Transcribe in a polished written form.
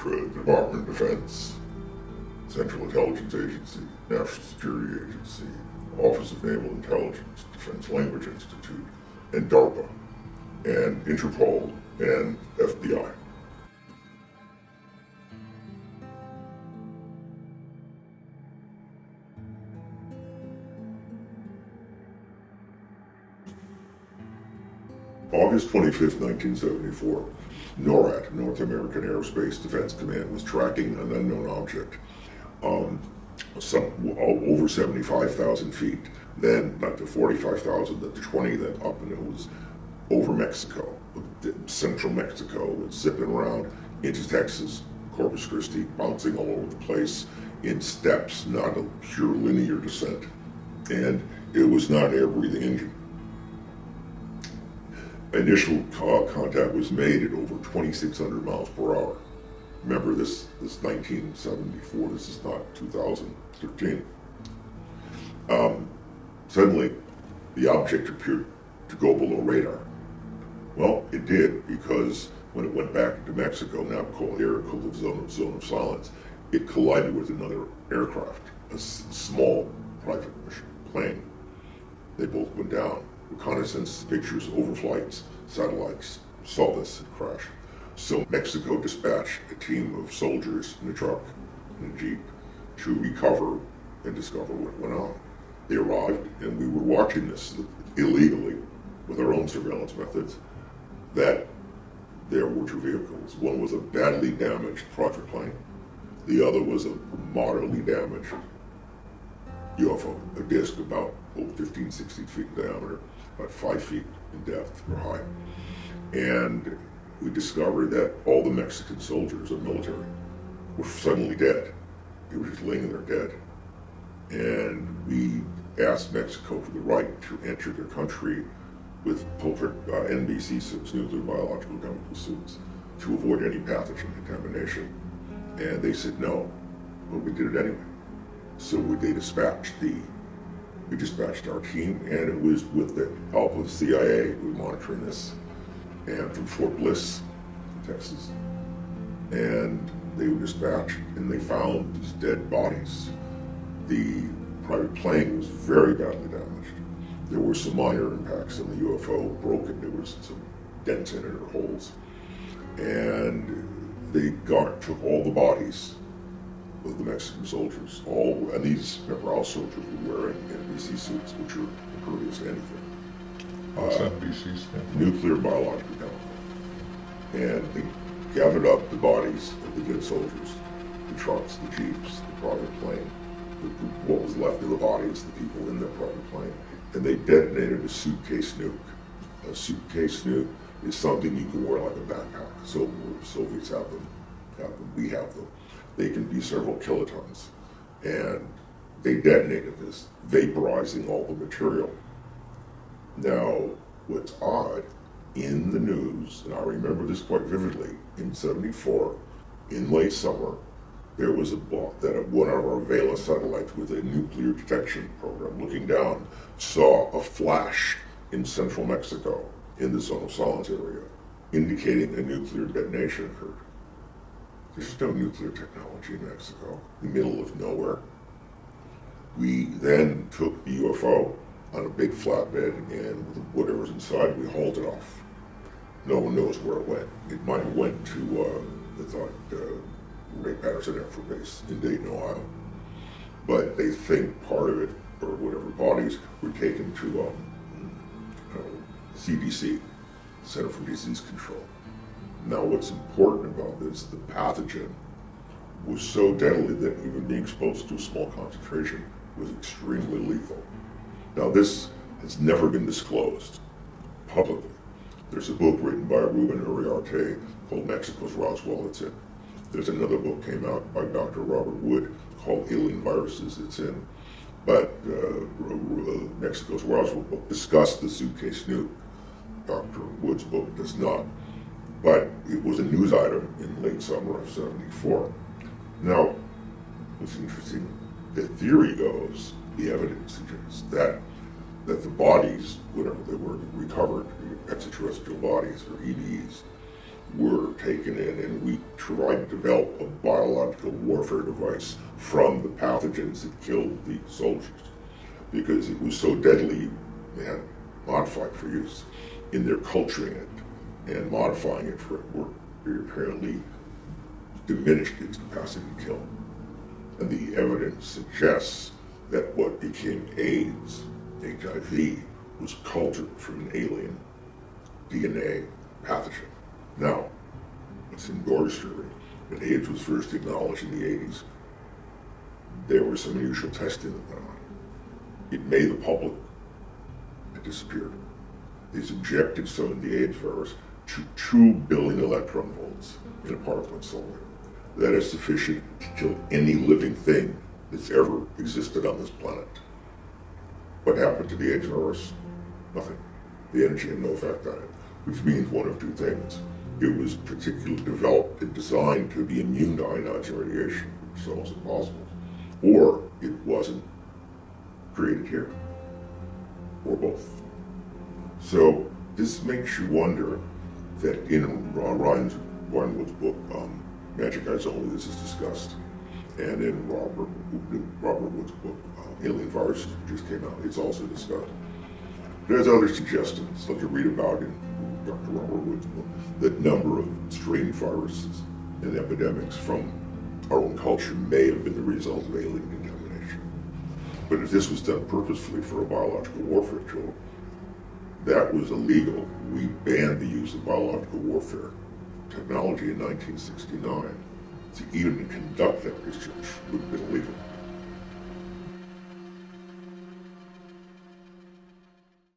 for the Department of Defense, Central Intelligence Agency, National Security Agency, Office of Naval Intelligence, Defense Language Institute, and DARPA, and Interpol, and FBI. August 25th, 1974, NORAD, North American Aerospace Defense Command, was tracking an unknown object over 75,000 feet, then not to 45,000, then to 20, then up, and it was over Mexico, central Mexico. It was zipping around into Texas, Corpus Christi, bouncing all over the place in steps, not a pure linear descent. And it was not an air-breathing engine. Initial contact was made at over 2,600 miles per hour. Remember, this is 1974, this is not 2013. Suddenly, the object appeared to go below radar. Well, it did, because when it went back to Mexico, now called the zone of silence, it collided with another aircraft, a small private plane. They both went down. Reconnaissance pictures, overflights, satellites saw this crash. So Mexico dispatched a team of soldiers in a truck and a jeep to recover and discover what went on. They arrived, and we were watching this illegally with our own surveillance methods, that there were two vehicles. One was a badly damaged private plane. The other was a moderately damaged UFO, a disc about 15, 16 feet in diameter, about 5 feet in depth or height. And we discovered that all the Mexican soldiers and military were suddenly dead. They were just laying there dead. And we asked Mexico for the right to enter their country with NBC suits, nuclear, biological, chemical suits, to avoid any pathogen contamination. And they said no, but we did it anyway. So we dispatched our team, and it was with the help of the CIA. We were monitoring this, and from Fort Bliss, Texas. And they were dispatched, and they found these dead bodies. The private plane was very badly damaged. There were some minor impacts, and the UFO broken. There was some dents in it or holes. And they took all the bodies of the Mexican soldiers, and these, remember, all soldiers were wearing NBC suits, which are impervious to anything. What's NBC stand? Nuclear, biological, chemical. And they gathered up the bodies of the dead soldiers, the trucks, the jeeps, the private plane, what was left of the bodies, the people in the private plane, and they detonated a suitcase nuke. A suitcase nuke is something you can wear like a backpack. So the Soviets have them, we have them. They can be several kilotons. And they detonated this, vaporizing all the material. Now, what's odd, in the news, and I remember this quite vividly, in '74, in late summer, there was that one of our Vela satellites with a nuclear detection program looking down saw a flash in central Mexico in the zone of silence area, indicating a nuclear detonation occurred. There's no nuclear technology in Mexico, in the middle of nowhere. We then took the UFO on a big flatbed, and with whatever's inside, we hauled it off. No one knows where it went. It might have went to, Ray Patterson Air Force Base in Dayton, Ohio. But they think part of it, or whatever bodies, were taken to CDC, Center for Disease Control. Now, what's important about this, the pathogen was so deadly that even being exposed to a small concentration was extremely lethal. Now, this has never been disclosed publicly. There's a book written by Ruben Uriarte called Mexico's Roswell, it's in. There's another book came out by Dr. Robert Wood called Alien Viruses, it's in. But Mexico's Roswell book discussed the suitcase nuke. Dr. Wood's book does not. But it was a news item in late summer of '74. Now, what's interesting, the theory goes, the evidence suggests that the bodies, whatever they were, recovered, extraterrestrial bodies, or EBEs, were taken in, and we tried to develop a biological warfare device from the pathogens that killed the soldiers, because it was so deadly. They had modified for use. In their culturing it and modifying it for work, it apparently diminished its capacity to kill. And the evidence suggests that what became AIDS, HIV, was cultured from an alien DNA pathogen. Now, it's in Gore's story. When AIDS was first acknowledged in the 80s, there was some unusual testing that went on. It made the public. It disappeared. They subjected some of the AIDS virus to 2 billion electron volts in a particle accelerator. That is sufficient to kill any living thing that's ever existed on this planet. What happened to the AIDS virus? Nothing. The energy had no effect on it, which means one of two things. It was particularly developed and designed to be immune to ionizing radiation, which is almost impossible, or it wasn't created here, or both. So this makes you wonder that in Ryan Wood's book, Magic Eyes Only, this is discussed, and in Robert Wood's book, Alien Viruses, which just came out, it's also discussed. There's other suggestions, like you read about in Dr. Robert Wood's book, that number of strange viruses and epidemics from our own culture may have been the result of alien contamination. But if this was done purposefully for a biological warfare tool, that was illegal. We banned the use of biological warfare technology in 1969 to even conduct that research.